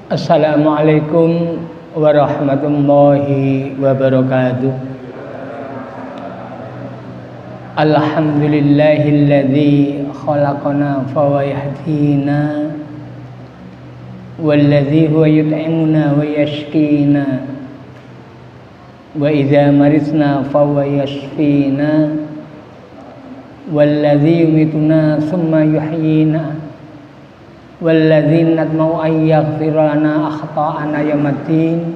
Assalamualaikum warahmatullahi wabarakatuh. Alhamdulillahilladzi khalaqana fahuwa yahdina walladzi huwa yut'imuna wa yashqina wa idza maridna fahuwa yashfina walladzi yumituna thumma yuhyina والذين نطمع أن يغفر لنا أخطاءنا يوم الدين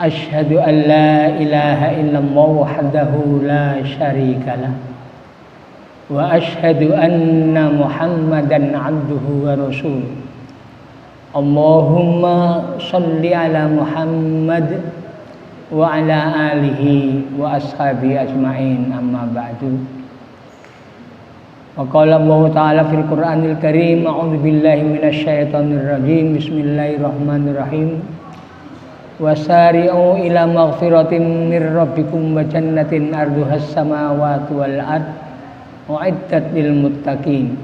أشهد أن لا إله إلا الله وحده لا شريك له وأشهد أن محمدا عبده ورسوله اللهم صل على محمد وعلى آله وأصحابه أجمعين أما بعد. Waqala Allah Ta'ala fil Qur'anil Karim, a'udzu billahi minasyaitonir rajim, bismillahirrahmanirrahim. Wasari'u ila maghfiratin mir rabbikum wa jannatin arduhas samawati wal ard u'iddat lil muttaqin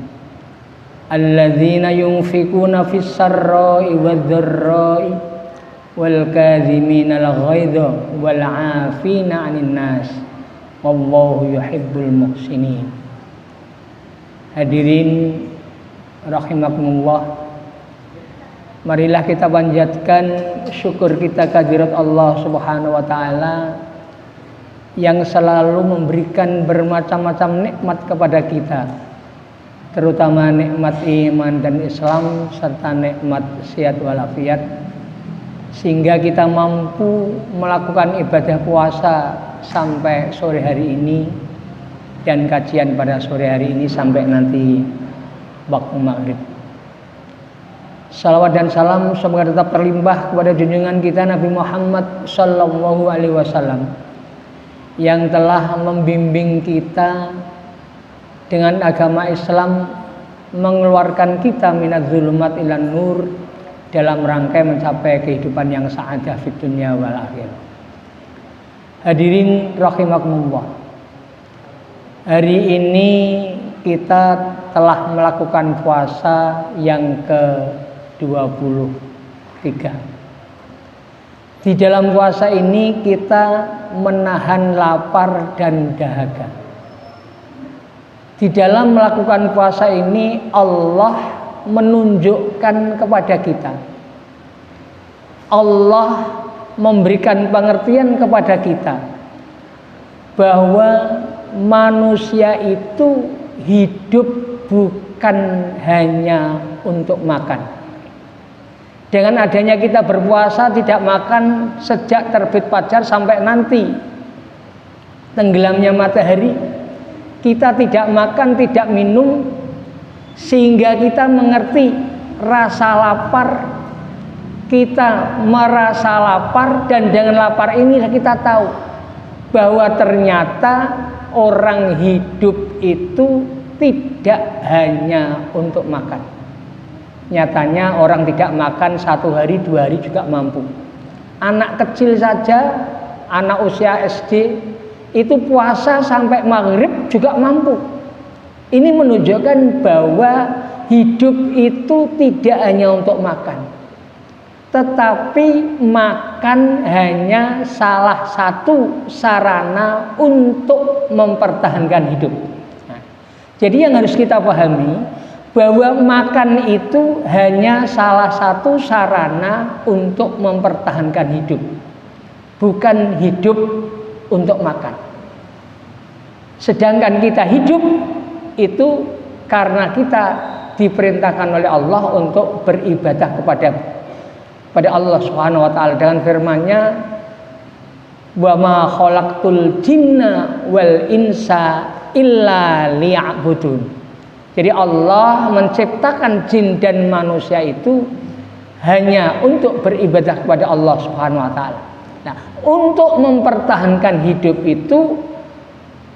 alladzina yunfikuna fis sarra'i wadh dharra'i wal kadhimina al ghaidha wal 'afina 'anil nas wallahu yuhibbul muhsinin. Hadirin rahimakumullah, marilah kita panjatkan syukur kita kehadirat Allah Subhanahu wa taala yang selalu memberikan bermacam-macam nikmat kepada kita, terutama nikmat iman dan Islam serta nikmat sehat walafiat, sehingga kita mampu melakukan ibadah puasa sampai sore hari ini dan kajian pada sore hari ini sampai nanti waktu maghrib. Salawat dan salam semoga tetap terlimpah kepada junjungan kita Nabi Muhammad sallallahu alaihi wasallam yang telah membimbing kita dengan agama Islam, mengeluarkan kita minadz zulumat ilan nur dalam rangka mencapai kehidupan yang sa'adah fid dunya wal akhirah. Hadirin rahimakumullah, hari ini kita telah melakukan puasa yang ke-23. Di dalam puasa ini kita menahan lapar dan dahaga. Di dalam melakukan puasa ini Allah menunjukkan kepada kita, Allah memberikan pengertian kepada kita bahwa manusia itu hidup bukan hanya untuk makan. Dengan adanya kita berpuasa tidak makan sejak terbit fajar sampai nanti tenggelamnya matahari, kita tidak makan, tidak minum, sehingga kita mengerti rasa lapar. Kita merasa lapar, dan dengan lapar ini kita tahu bahwa ternyata orang hidup itu tidak hanya untuk makan. Nyatanya orang tidak makan 1 hari 2 hari juga mampu. Anak kecil saja, anak usia SD itu puasa sampai maghrib juga mampu. Ini menunjukkan bahwa hidup itu tidak hanya untuk makan, tetapi makan hanya salah satu sarana untuk mempertahankan hidup. Nah, jadi yang harus kita pahami bahwa makan itu hanya salah satu sarana untuk mempertahankan hidup, bukan hidup untuk makan. Sedangkan kita hidup itu karena kita diperintahkan oleh Allah untuk beribadah kepada Allah Subhanahu wa taala dengan firman-Nya, wa ma khalaqtul jinna wal insa illa liya'budun. Jadi Allah menciptakan jin dan manusia itu hanya untuk beribadah kepada Allah Subhanahu wa taala. Nah, untuk mempertahankan hidup itu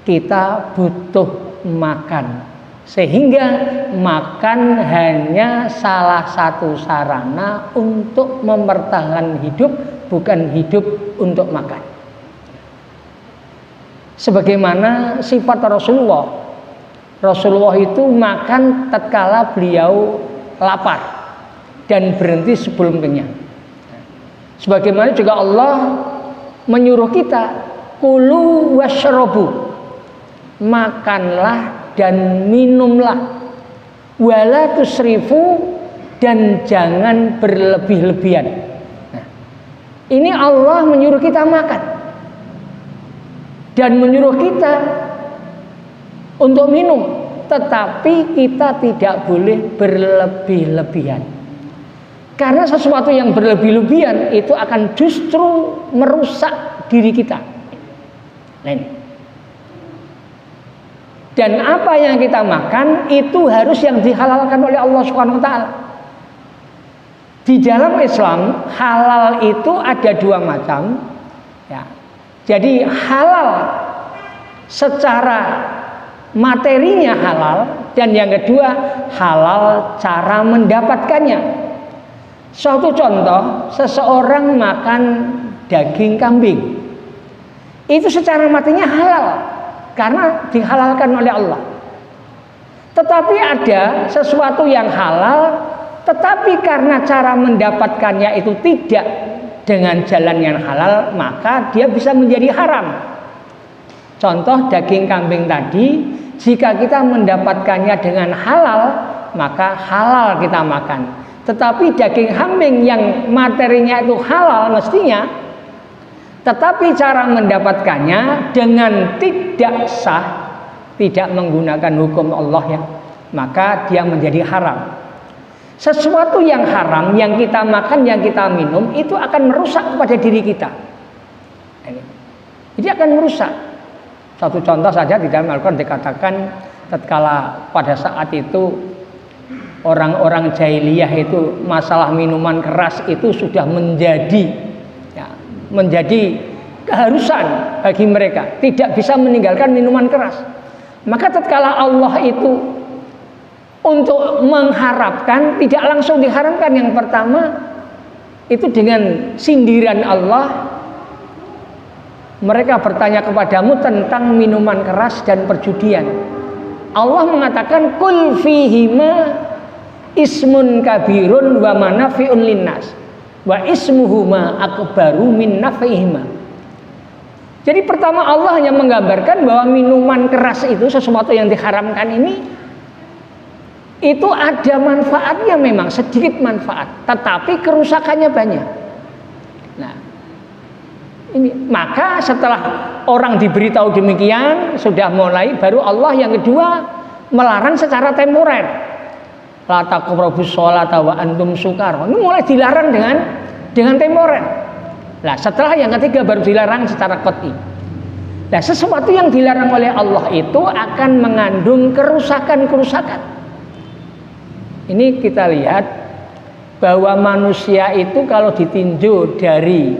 kita butuh makan. Sehingga makan hanya salah satu sarana untuk mempertahankan hidup, bukan hidup untuk makan. Sebagaimana sifat Rasulullah itu makan tatkala beliau lapar. dan berhenti sebelum kenyang. Sebagaimana juga Allah menyuruh kita, kulu washrobu, makanlah dan minumlah, wala tusrifu, dan jangan berlebih-lebihan. Nah, ini Allah menyuruh kita makan dan menyuruh kita untuk minum, tetapi kita tidak boleh berlebih-lebihan. Karena sesuatu yang berlebih-lebihan itu akan justru merusak diri kita. Nah, ini. Dan apa yang kita makan itu harus yang dihalalkan oleh Allah Subhanahu wa taala. Di dalam Islam halal itu ada dua macam, ya. Jadi halal secara materinya halal, dan yang kedua halal cara mendapatkannya. Suatu contoh, seseorang makan daging kambing, itu secara matinya halal karena dihalalkan oleh Allah. Tetapi ada sesuatu yang halal, tetapi karena cara mendapatkannya itu tidak dengan jalan yang halal, maka dia bisa menjadi haram. Contoh daging kambing tadi, jika kita mendapatkannya dengan halal, maka halal kita makan. Tetapi daging kambing yang materinya itu halal mestinya, tetapi cara mendapatkannya dengan tidak sah, tidak menggunakan hukum Allah, ya, maka dia menjadi haram. Sesuatu yang haram yang kita makan, yang kita minum, itu akan merusak pada diri kita. Jadi akan merusak. Satu contoh saja di dalam Al-Quran dikatakan, tatkala pada saat itu orang-orang jahiliyah itu masalah minuman keras itu sudah menjadi keharusan bagi mereka, tidak bisa meninggalkan minuman keras. Maka tatkala Allah itu untuk mengharapkan, tidak langsung diharamkan. Yang pertama itu dengan sindiran Allah, mereka bertanya kepadamu tentang minuman keras dan perjudian. Allah mengatakan kul fihima ismun kabirun wa manafi'un linnas wa ismuhuma akbaru min naf'ihima. Jadi pertama Allah hanya menggambarkan bahwa minuman keras itu, sesuatu yang diharamkan ini, itu ada manfaatnya, memang sedikit manfaat, tetapi kerusakannya banyak. Nah, ini maka setelah orang diberitahu demikian, sudah mulai baru Allah yang kedua melarang secara temporer. La taqrabus sholata wa antum sukara. Ini mulai dilarang dengan temporer. Nah, setelah yang ketiga baru dilarang secara qat'i. Nah, sesuatu yang dilarang oleh Allah itu akan mengandung kerusakan-kerusakan. Ini kita lihat bahwa manusia itu kalau ditinjau dari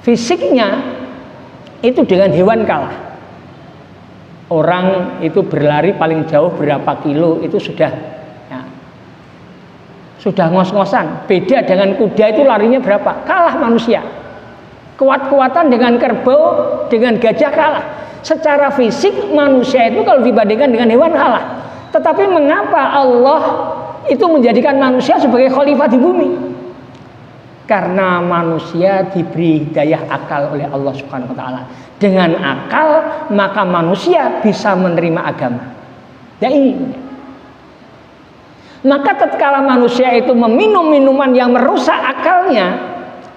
fisiknya itu dengan hewan kalah. Orang itu berlari paling jauh berapa kilo itu sudah ngos-ngosan. Beda dengan kuda, itu larinya berapa? Kalah manusia. Kuat-kuatan dengan kerbau, dengan gajah kalah. Secara fisik manusia itu kalau dibandingkan dengan hewan kalah. Tetapi mengapa Allah itu menjadikan manusia sebagai khalifah di bumi? Karena manusia diberi hidayah akal oleh Allah Subhanahu wa taala. Dengan akal maka manusia bisa menerima agama. Ya ini. Maka tatkala manusia itu meminum minuman yang merusak akalnya,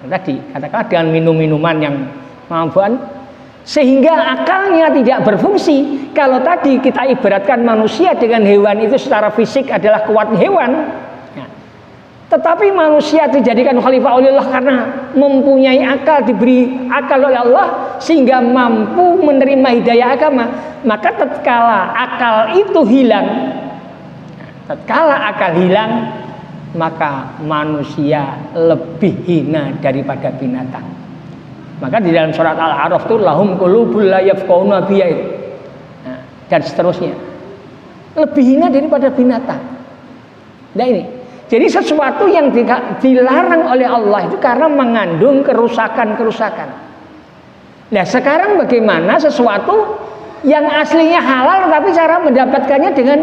tadi katakan dengan minum minuman yang mabuk, sehingga akalnya tidak berfungsi. Kalau tadi kita ibaratkan manusia dengan hewan itu secara fisik adalah kuat hewan, ya. Tetapi manusia dijadikan khalifah oleh Allah karena mempunyai akal, diberi akal oleh Allah sehingga mampu menerima hidayah agama. Maka tatkala akal itu hilang, tatkala akal hilang, maka manusia lebih hina daripada binatang. Maka di dalam surat Al-A'raf itu lahum qulubul la yafqahuna biha, dan seterusnya. Lebih hina daripada binatang. Nah ini. Jadi sesuatu yang dilarang oleh Allah itu karena mengandung kerusakan-kerusakan. Nah, sekarang bagaimana sesuatu yang aslinya halal tapi cara mendapatkannya dengan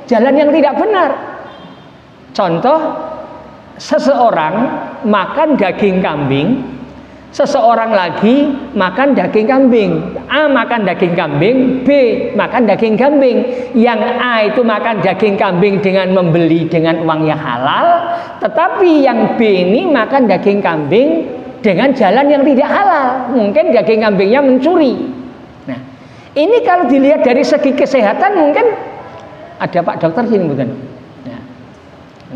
jalan yang tidak benar. Contoh, seseorang makan daging kambing, seseorang lagi makan daging kambing. A makan daging kambing, B makan daging kambing. Yang A itu makan daging kambing dengan membeli dengan uang yang halal, tetapi yang B ini makan daging kambing dengan jalan yang tidak halal. Mungkin daging kambingnya mencuri. Nah, ini kalau dilihat dari segi kesehatan mungkin ada Pak Dokter sini bukan? Nah,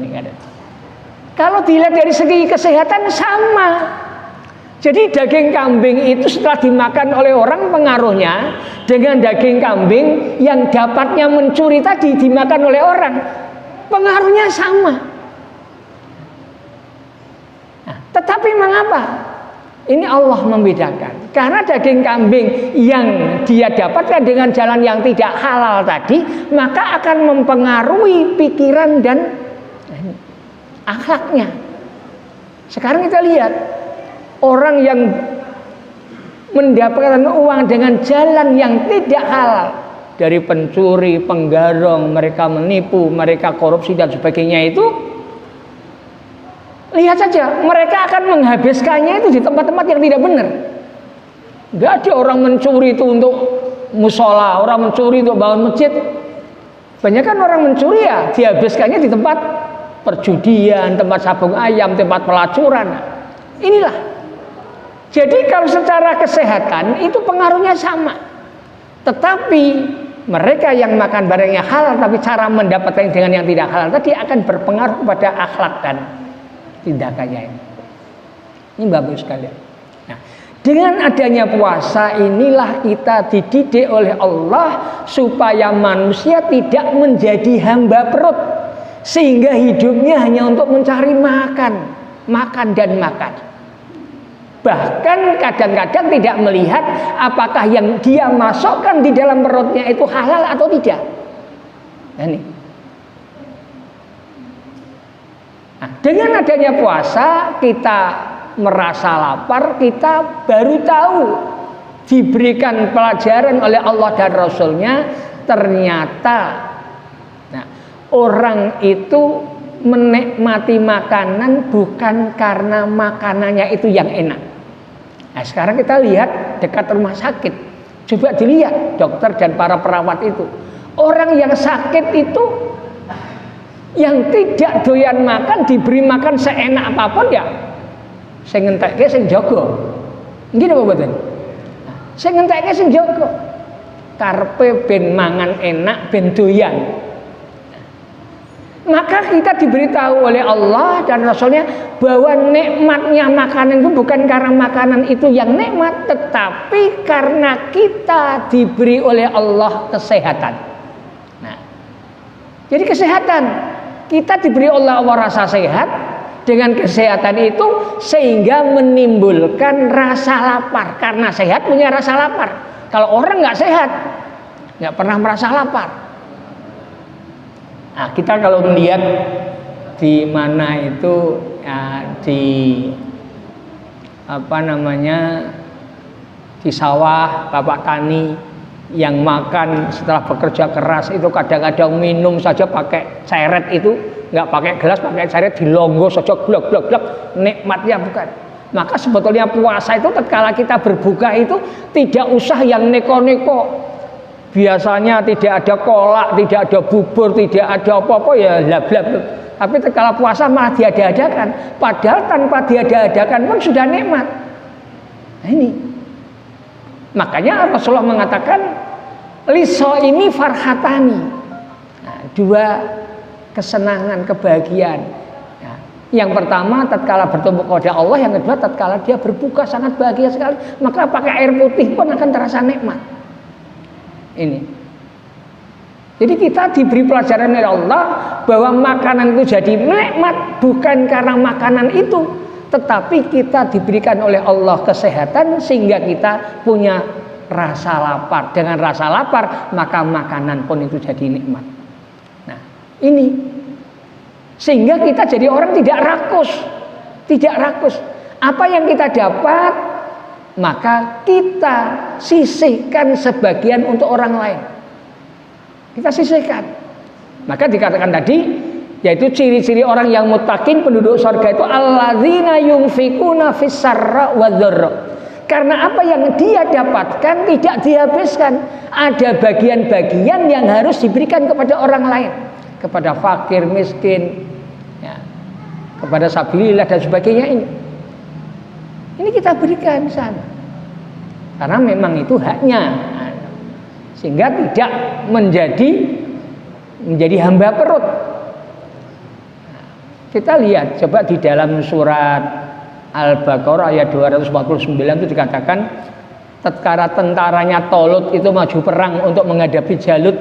ini ada. Kalau dilihat dari segi kesehatan sama. Jadi daging kambing itu setelah dimakan oleh orang pengaruhnya dengan daging kambing yang dapatnya mencuri tadi dimakan oleh orang, pengaruhnya sama. Nah, tetapi mengapa? Ini Allah membedakan. Karena daging kambing yang dia dapatkan dengan jalan yang tidak halal tadi, maka akan mempengaruhi pikiran dan akhlaknya. Sekarang kita lihat orang yang mendapatkan uang dengan jalan yang tidak halal, dari pencuri, penggarong, mereka menipu, mereka korupsi dan sebagainya itu, lihat saja mereka akan menghabiskannya itu di tempat-tempat yang tidak benar. Gak ada orang mencuri itu untuk musola, orang mencuri untuk bangun masjid. Banyak kan orang mencuri ya dihabiskannya di tempat perjudian, tempat sabung ayam, tempat pelacuran. Inilah. Jadi kalau secara kesehatan itu pengaruhnya sama. Tetapi mereka yang makan barang yang halal tapi cara mendapatkan dengan yang tidak halal tadi akan berpengaruh pada akhlak dan tindakannya ini. Ini bagus sekali. Nah, dengan adanya puasa inilah kita dididik oleh Allah supaya manusia tidak menjadi hamba perut, sehingga hidupnya hanya untuk mencari makan dan makan. Bahkan kadang-kadang tidak melihat apakah yang dia masukkan di dalam perutnya itu halal atau tidak. Nah, dengan adanya puasa kita merasa lapar, kita baru tahu, diberikan pelajaran oleh Allah dan Rasulnya, ternyata orang itu menikmati makanan bukan karena makanannya itu yang enak. Nah, sekarang kita lihat dekat rumah sakit, coba dilihat dokter dan para perawat itu, orang yang sakit itu yang tidak doyan makan diberi makan seenak apapun ya, saya ngentekke sing jaga. Nggih napa mboten? Saya ngentekke sing jaga. Karepe ben mangan enak, ben doyan. Maka kita diberitahu oleh Allah dan Rasulnya bahwa nikmatnya makanan itu bukan karena makanan itu yang nikmat, tetapi karena kita diberi oleh Allah kesehatan. Nah, jadi kesehatan kita diberi oleh Allah rasa sehat, dengan kesehatan itu sehingga menimbulkan rasa lapar. Karena sehat punya rasa lapar. Kalau orang nggak sehat, nggak pernah merasa lapar. Nah, kita kalau melihat di mana itu ya, di di sawah bapak tani yang makan setelah bekerja keras itu kadang-kadang minum saja pakai ceret itu, nggak pakai gelas, pakai ceret, dilonggo saja glok-glok, nikmatnya bukan. Maka sebetulnya puasa itu tatkala kita berbuka itu tidak usah yang neko-neko. Biasanya tidak ada kolak, tidak ada bubur, tidak ada apa-apa ya blab-blab. Tapi tatkala puasa malah diada-adakan. Padahal tanpa diada-adakan pun sudah nikmat. Nah ini. Makanya Rasulullah mengatakan liso ini farhatani. Nah, dua kesenangan, kebahagiaan. Nah, yang pertama tatkala bertemu kepada Allah, yang kedua tatkala dia berbuka sangat bahagia sekali. Maka pakai air putih pun akan terasa nikmat. Ini. Jadi kita diberi pelajaran oleh Allah bahwa makanan itu jadi nikmat bukan karena makanan itu, tetapi kita diberikan oleh Allah kesehatan sehingga kita punya rasa lapar. Dengan rasa lapar maka makanan pun itu jadi nikmat. Nah, ini sehingga kita jadi orang tidak rakus. Apa yang kita dapat maka kita sisihkan sebagian untuk orang lain. Kita sisihkan. Maka dikatakan tadi Yaitu ciri-ciri orang yang muttaqin penduduk surga itu alladzina yunfikuna fis-sarra wadh-dharra. Karena apa yang dia dapatkan tidak dihabiskan. Ada bagian-bagian yang harus diberikan kepada orang lain, kepada fakir, miskin, ya, kepada sabilillah dan sebagainya ini. Ini kita berikan sana. Karena memang itu haknya. Sehingga tidak menjadi hamba perut. Kita lihat coba di dalam surat Al-Baqarah ayat 249 itu dikatakan tatkala tentaranya Talut itu maju perang untuk menghadapi Jalut,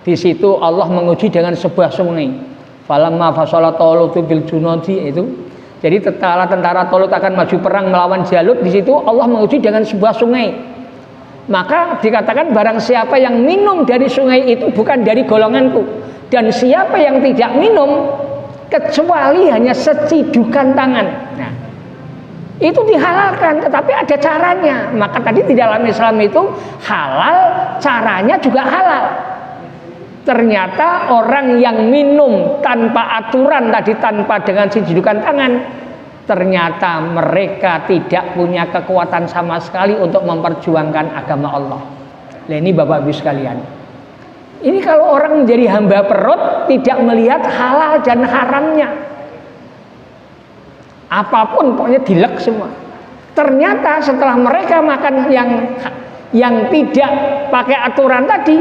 di situ Allah menguji dengan sebuah sungai. Falamma fasala Talutu bil junudi itu. Jadi tatkala tentara Talut akan maju perang melawan Jalut, di situ Allah menguji dengan sebuah sungai. Maka dikatakan barang siapa yang minum dari sungai itu bukan dari golonganku, dan siapa yang tidak minum kecuali hanya secidukan tangan. Nah, itu dihalalkan, tetapi ada caranya. Maka tadi di dalam Islam itu halal, caranya juga halal. Ternyata orang yang minum tanpa aturan tadi, tanpa dengan secidukan tangan, ternyata mereka tidak punya kekuatan sama sekali untuk memperjuangkan agama Allah. Nah, ini Bapak Ibu sekalian, ini kalau orang menjadi hamba perut, tidak melihat halal dan haramnya, apapun pokoknya dilek semua. Ternyata setelah mereka makan yang tidak pakai aturan tadi,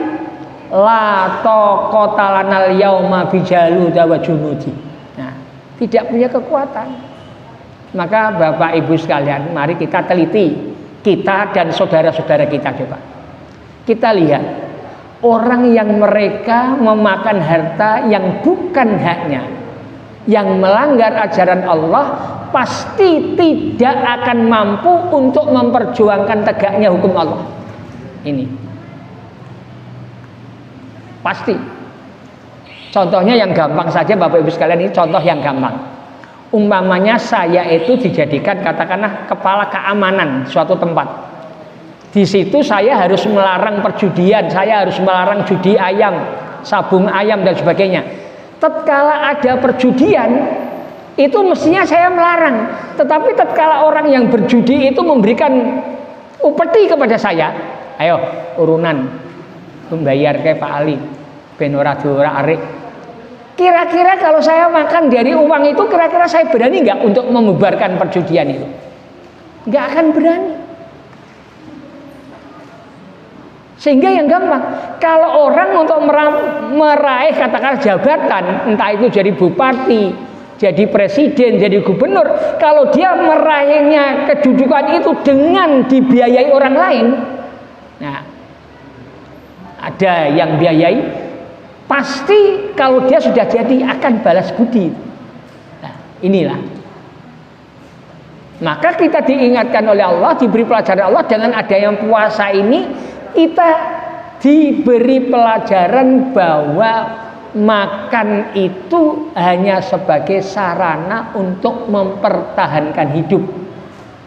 la taqata lanal yauma bijaluda wa junudi. Nah, tidak punya kekuatan. Maka Bapak Ibu sekalian, mari kita teliti, kita dan saudara-saudara kita coba. Kita lihat orang yang mereka memakan harta yang bukan haknya, yang melanggar ajaran Allah, pasti tidak akan mampu untuk memperjuangkan tegaknya hukum Allah. Ini pasti. Contohnya yang gampang saja Bapak Ibu sekalian, ini contoh yang gampang. Umpamanya saya itu dijadikan katakanlah kepala keamanan suatu tempat. Di situ saya harus melarang perjudian, saya harus melarang judi ayam, sabung ayam dan sebagainya. Tatkala ada perjudian, itu mestinya saya melarang. Tetapi tatkala orang yang berjudi itu memberikan upeti kepada saya, ayo urunan membayar ke Pak Ali, ben ora arik. Kira-kira kalau saya makan dari uang itu, kira-kira saya berani nggak untuk membubarkan perjudian itu? Nggak akan berani. Sehingga yang gampang, kalau orang untuk meraih katakanlah jabatan, entah itu jadi bupati, jadi presiden, jadi gubernur, kalau dia meraihnya kedudukan itu dengan dibiayai orang lain, nah ada yang biayai, pasti kalau dia sudah jadi akan balas budi. Nah, inilah. Maka kita diingatkan oleh Allah, diberi pelajaran Allah dengan adanya puasa ini, kita diberi pelajaran bahwa makan itu hanya sebagai sarana untuk mempertahankan hidup,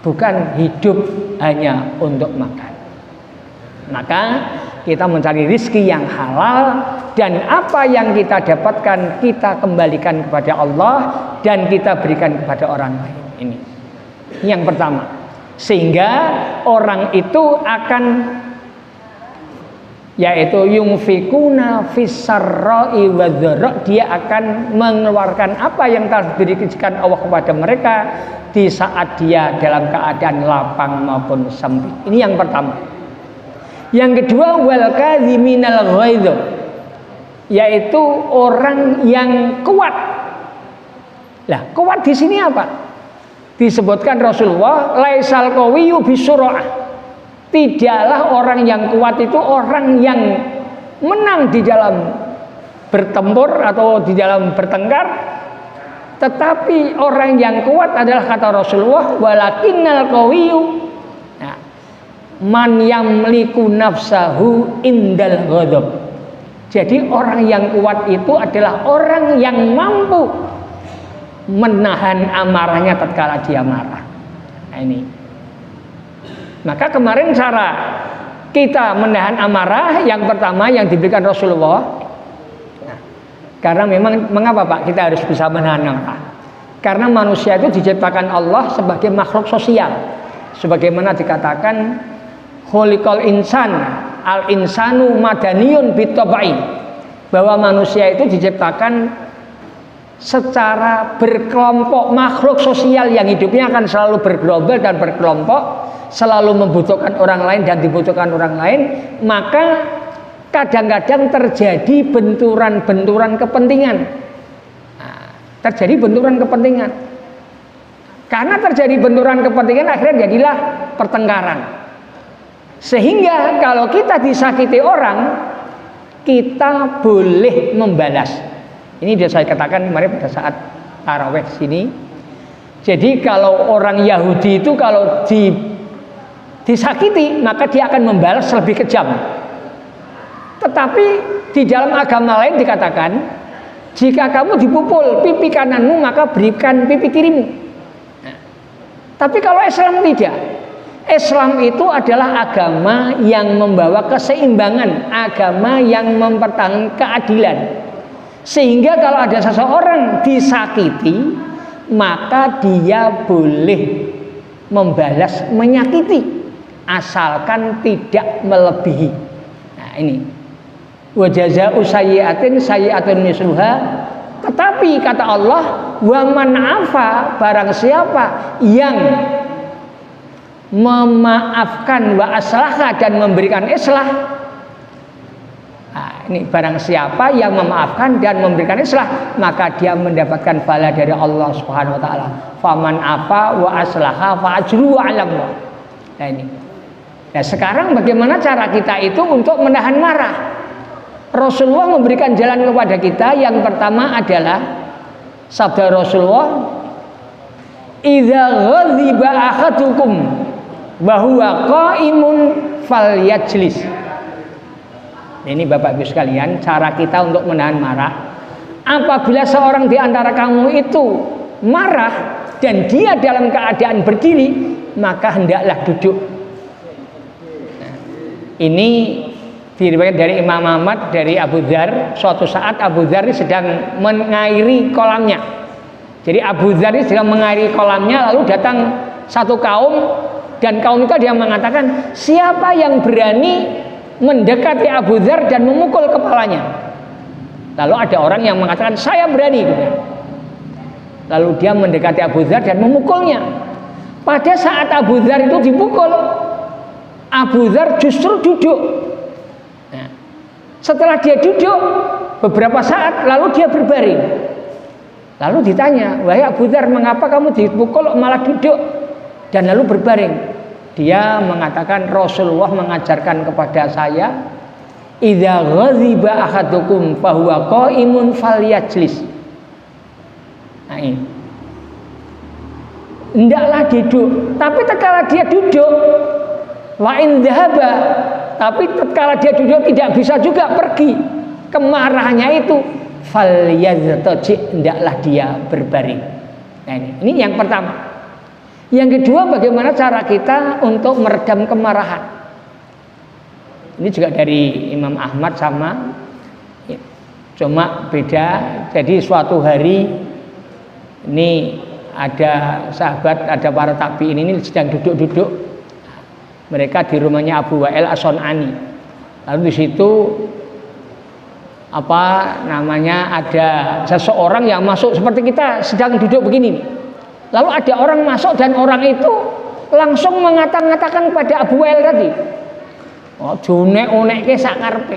bukan hidup hanya untuk makan. Maka kita mencari rizki yang halal, dan apa yang kita dapatkan kita kembalikan kepada Allah dan kita berikan kepada orang lain. Ini yang pertama, sehingga orang itu akan, yaitu yunfikuna fis-sarra'i wadh-dharra, dia akan mengeluarkan apa yang telah diberikan Allah kepada mereka di saat dia dalam keadaan lapang maupun sempit. Ini yang pertama. Yang kedua, wal kadhiminal ghaidh, yaitu orang yang kuat. Lah, kuat di sini apa? Disebutkan Rasulullah, laisal qawiyyu bisur'ah. Tidaklah orang yang kuat itu orang yang menang di dalam bertempur atau di dalam bertengkar, tetapi orang yang kuat adalah, kata Rasulullah, walakinnal qawiyyu man yamliku nafsahu indal ghadab. Jadi orang yang kuat itu adalah orang yang mampu menahan amarahnya tatkala dia marah. Nah, ini. Maka kemarin cara kita menahan amarah yang pertama yang diberikan Rasulullah, Karena memang mengapa Pak kita harus bisa menahan amarah? Karena manusia itu diciptakan Allah sebagai makhluk sosial. Sebagaimana dikatakan khuliqal insan al insanu madaniyun bitabai, bahwa manusia itu diciptakan secara berkelompok, makhluk sosial yang hidupnya akan selalu bergerombol dan berkelompok, selalu membutuhkan orang lain dan dibutuhkan orang lain. Maka kadang-kadang terjadi benturan-benturan kepentingan. Terjadi benturan kepentingan. Karena terjadi benturan kepentingan, akhirnya jadilah pertengkaran. Sehingga kalau kita disakiti orang, kita boleh membalas. Ini sudah saya katakan kemarin pada saat tarawih sini. Jadi kalau orang Yahudi itu kalau disakiti, maka dia akan membalas lebih kejam. Tetapi di dalam agama lain dikatakan, jika kamu dipukul pipi kananmu, maka berikan pipi kirimu. Nah, tapi kalau Islam tidak. Islam itu adalah agama yang membawa keseimbangan, agama yang mempertahankan keadilan. Sehingga kalau ada seseorang disakiti, maka dia boleh membalas menyakiti, asalkan tidak melebihi. Nah ini. Wa jazaa'u sayyi'atin sayyi'atun misluha. Tetapi kata Allah, wa man afa, barang siapa yang memaafkan wa aslaha dan memberikan islah. Nah, ini barang siapa yang memaafkan dan memberikan islah, maka dia mendapatkan pahala dari Allah Subhanahu wa taala. Faman afa wa aslaha fa ajruhu 'ala Allah. Nah ini. Nah, sekarang bagaimana cara kita itu untuk menahan marah? Rasulullah memberikan jalan kepada kita. Yang pertama adalah sabda Rasulullah, idza ghadiba ahadukum wa huwa qaimun falyajlis. Ini Bapak Ibu sekalian, cara kita untuk menahan marah. Apabila seorang di antara kamu itu marah dan dia dalam keadaan berdiri, maka hendaklah duduk. Nah, ini diriwayatkan dari Imam Ahmad dari Abu Dzar. Suatu saat Abu Dzar sedang mengairi kolamnya. Jadi Abu Dzar sedang mengairi kolamnya, lalu datang satu kaum, dan kaum itu dia mengatakan, siapa yang berani mendekati Abu Dzar dan memukul kepalanya? Lalu ada orang yang mengatakan, saya berani. Lalu dia mendekati Abu Dzar dan memukulnya. Pada saat Abu Dzar itu dipukul, Abu Dzar justru duduk. Setelah dia duduk beberapa saat, lalu dia berbaring. Lalu ditanya, wahai Abu Dzar, mengapa kamu dipukul malah duduk dan lalu berbaring? Dia mengatakan, Rasulullah mengajarkan kepada saya, idza ghadiba ahadukum fahuwa qaimun falyajlis. Nah ini. Hendaklah duduk, tapi tatkala dia duduk, wa in dhahaba, tapi tatkala dia duduk tidak bisa juga pergi, kemarahannya itu falyaztaji, hendaklah dia berbaring. Nah ini yang pertama. Yang kedua, bagaimana cara kita untuk meredam kemarahan? Ini juga dari Imam Ahmad sama, cuma beda. Jadi suatu hari ini ada sahabat, ada para tabi'in ini sedang duduk-duduk. Mereka di rumahnya Abu Wa'il As-Sun'ani. Lalu di situ ada seseorang yang masuk seperti kita sedang duduk begini. Lalu ada orang masuk dan orang itu langsung mengatakan kepada Abu Wa'il tadi, oh junek-unekke sak karepe.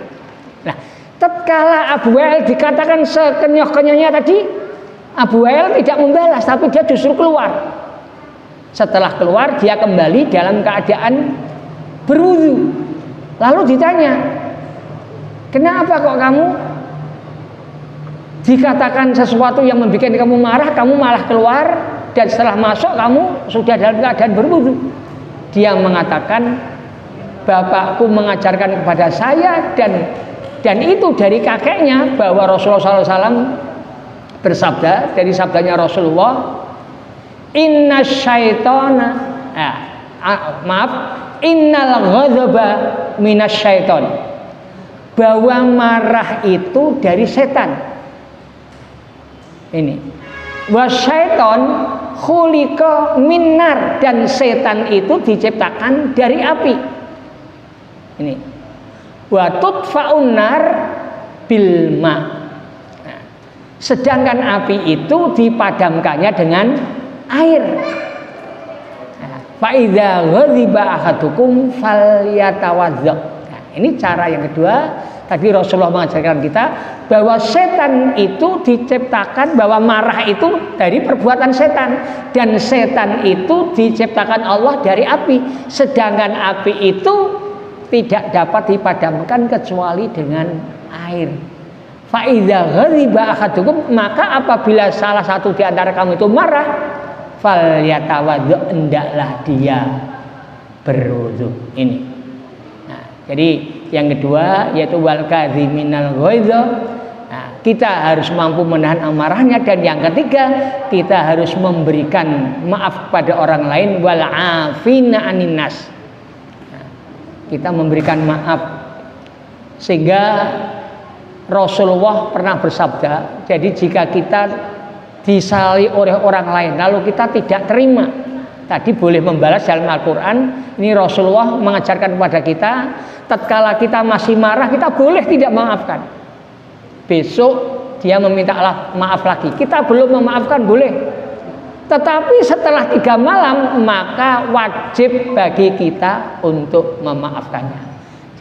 Nah, tatkala Abu Wa'il dikatakan sekenyah-kenyahnya tadi, Abu Wa'il tidak membalas, tapi dia justru keluar. Setelah keluar, dia kembali dalam keadaan berwudu. Lalu ditanya, kenapa kok kamu dikatakan sesuatu yang membuat kamu marah, kamu malah keluar, dan setelah masuk kamu sudah dalam keadaan berwudu? Dia mengatakan, bapakku mengajarkan kepada saya, dan itu dari kakeknya, bahwa Rasulullah SAW bersabda, dari sabdanya Rasulullah, inna syaitona, innal ghadaba minas syaiton, bahwa marah itu dari setan. Ini. Wasyaiton khuliqa minnar, dan setan itu diciptakan dari api. Ini. Wa tudfa'un nar bil ma. Nah, sedangkan api itu dipadamkannya dengan air. Fa idza ghadiba ahadukum falyatawadza. Nah, ini cara yang kedua. Tadi Rasulullah mengajarkan kita bahwa setan itu diciptakan, bahwa marah itu dari perbuatan setan, dan setan itu diciptakan Allah dari api, sedangkan api itu tidak dapat dipadamkan kecuali dengan air. Fa idza ghadiba ahadukum, maka apabila salah satu di antara kamu itu marah, falyatawadza, hendaklah dia berwudu. Ini. Nah, jadi yang kedua yaitu wal kadhiminal ghaidha. Nah, kita harus mampu menahan amarahnya, dan yang ketiga kita harus memberikan maaf kepada orang lain, wal afina anin nas. Nah, kita memberikan maaf, sehingga Rasulullah pernah bersabda, jadi jika kita disalahi oleh orang lain lalu kita tidak terima, tadi boleh membalas dalam Al-Quran. Ini Rasulullah mengajarkan kepada kita, tatkala kita masih marah kita boleh tidak memaafkan. Besok dia meminta maaf lagi, kita belum memaafkan boleh. Tetapi setelah 3 malam maka wajib bagi kita untuk memaafkannya.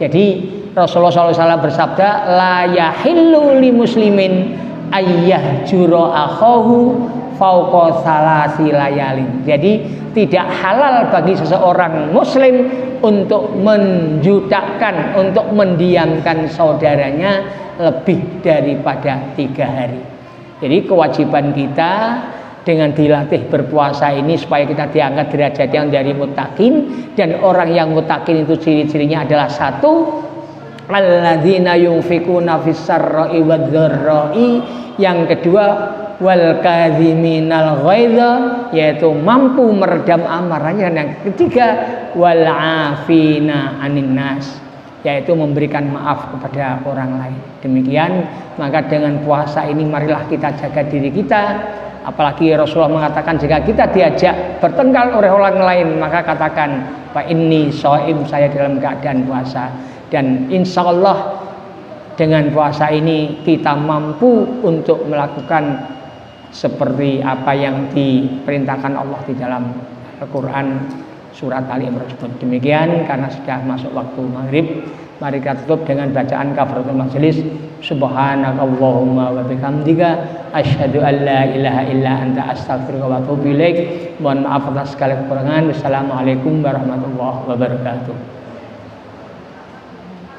Jadi Rasulullah SAW bersabda, la yahillu li muslimin ayyah juro akhahu fauqa salasi layalin. Jadi tidak halal bagi seseorang muslim untuk menjudakkan, untuk mendiamkan saudaranya lebih daripada 3 hari. Jadi kewajiban kita dengan dilatih berpuasa ini supaya kita diangkat derajatnya dari muttaqin, dan orang yang muttaqin itu ciri-cirinya adalah 1, alladzina yunfikuna fis sarra'i wadh-dharra'i. Yang kedua, wal kadhiminal ghaidha, yaitu mampu meredam amarahnya. Dan yang ketiga, wal afina anin nas, yaitu memberikan maaf kepada orang lain. Demikian, maka dengan puasa ini marilah kita jaga diri kita. Apalagi Rasulullah mengatakan jika kita diajak bertengkar oleh orang lain, maka katakan fa inni shaim, saya dalam keadaan puasa. Dan insya Allah dengan puasa ini kita mampu untuk melakukan seperti apa yang diperintahkan Allah di dalam Al-Quran surat Ali Imran. Demikian, karena sudah masuk waktu maghrib, mari kita tutup dengan bacaan kafaratul majelis. Subhanakallahumma wa bihamdika asyhadu an la ilaha illa anta astaghfiruka wa atubu ilaik. Mohon maaf atas segala kekurangan. Wassalamualaikum warahmatullahi wabarakatuh.